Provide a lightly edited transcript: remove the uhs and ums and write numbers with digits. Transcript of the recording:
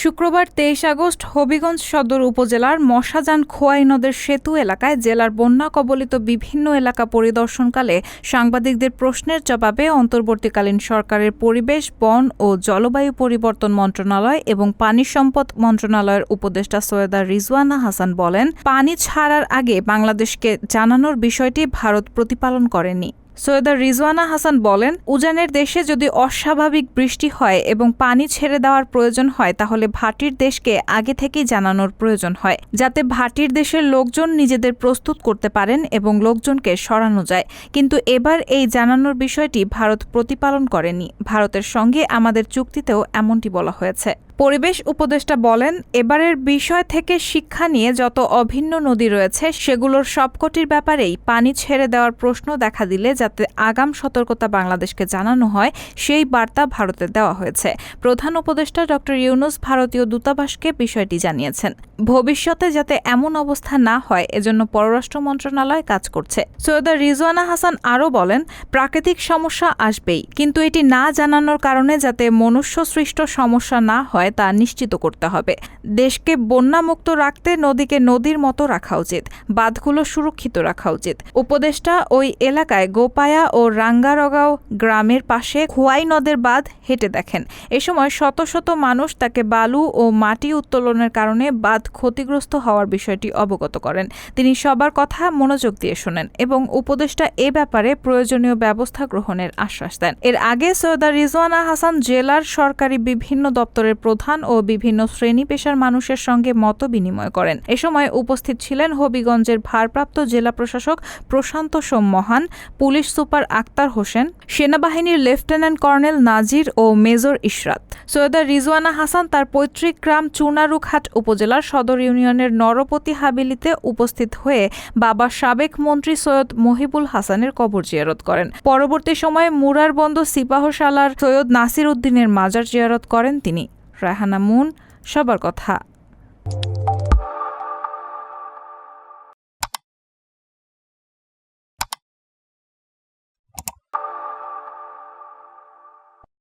শুক্রবার ২৩ আগস্ট হবিগঞ্জ সদর উপজেলার মশাজান খোয়াই নদের সেতু এলাকায় জেলার বন্যা কবলিত বিভিন্ন এলাকা পরিদর্শনকালে সাংবাদিকদের প্রশ্নের জবাবে অন্তর্বর্তীকালীন সরকারের পরিবেশ, বন ও জলবায়ু পরিবর্তন মন্ত্রণালয় এবং পানি সম্পদ মন্ত্রণালয়ের উপদেষ্টা সৈয়দা রিজওয়ানা হাসান বলেন, পানি ছাড়ার আগে বাংলাদেশকে জানানোর বিষয়টি ভারত প্রতিপালন করেনি। সৈয়দা রিজওয়ানা হাসান বলেন, উজানের দেশে যদি অস্বাভাবিক বৃষ্টি হয় এবং পানি ছেড়ে দেওয়ার প্রয়োজন হয় তাহলে ভাটির দেশকে আগে থেকেই জানানোর প্রয়োজন হয়, যাতে ভাটির দেশের লোকজন নিজেদের প্রস্তুত করতে পারেন এবং লোকজনকে সরানো যায়। কিন্তু এবার এই জানানোর বিষয়টি ভারত প্রতিপালন করেনি। ভারতের সঙ্গে আমাদের চুক্তিতেও এমনটি বলা হয়েছে। পরিবেশ উপদেষ্টা বলেন, এবারের বিষয় থেকে শিক্ষা নিয়ে যত অভিন্ন নদী রয়েছে সেগুলোর সবকটির ব্যাপারেই পানি ছেড়ে দেওয়ার প্রশ্ন দেখা দিলে যাতে আগাম সতর্কতা বাংলাদেশকে জানানো হয় সেই বার্তা ভারতে দেওয়া হয়েছে। প্রধান উপদেষ্টা ড ইউনূস ভারতীয় দূতাবাসকে বিষয়টি জানিয়েছেন। ভবিষ্যতে যাতে এমন অবস্থা না হয় এজন্য পররাষ্ট্র মন্ত্রণালয় কাজ করছে। সৈয়দা রিজওয়ানা হাসান আরও বলেন, প্রাকৃতিক সমস্যা আসবেই, কিন্তু এটি না জানানোর কারণে যাতে মনুষ্য সৃষ্ট সমস্যা না হয় তা নিশ্চিত করতে হবে। দেশকে বন্যামুক্ত রাখতে নদীকে নদীর মতো রাখা উচিত, বাঁধগুলো সুরক্ষিত রাখা উচিত। উপদেষ্টা ওই এলাকায় গোপায়া ও রাঙ্গারগাঁও গ্রামের পাশে খোয়াই নদের বাঁধ হেঁটে দেখেন। এ সময় শত শত মানুষ তাকে বালু ও মাটি উত্তোলনের কারণে বাঁধ ক্ষতিগ্রস্ত হওয়ার বিষয়টি অবগত করেন। তিনি সবার কথা মনোযোগ দিয়ে শোনেন এবং উপদেষ্টা এ ব্যাপারে প্রয়োজনীয় ব্যবস্থা গ্রহণের আশ্বাস দেন। এর আগে সৈয়দা রিজওয়ানা হাসান জেলার সরকারি বিভিন্ন দপ্তরের প্রধান ও বিভিন্ন শ্রেণী পেশার মানুষের সঙ্গে মত বিনিময় করেন। এ সময় উপস্থিত ছিলেন হবিগঞ্জের ভারপ্রাপ্ত জেলা প্রশাসক প্রশান্ত সোম মহান, পুলিশ সুপার আক্তার হোসেন, সেনাবাহিনীর লেফটেন্যান্ট কর্নেল নাজির ও মেজর ইশরাত। সৈয়দা রিজওয়ানা হাসান তার পৈতৃক গ্রাম চুনারুঘাট উপজেলার সদর ইউনিয়নের নরপতি হাবিলিতে উপস্থিত হয়ে বাবা সাবেক মন্ত্রী সৈয়দ মহিবুল হাসানের কবর জিয়ারত করেন। পরবর্তী সময়ে মুরারবন্দ সিপাহসালার সৈয়দ নাসির উদ্দিনের মাজার জিয়ারত করেন তিনি। রায়হানা মুন, সবার কথা।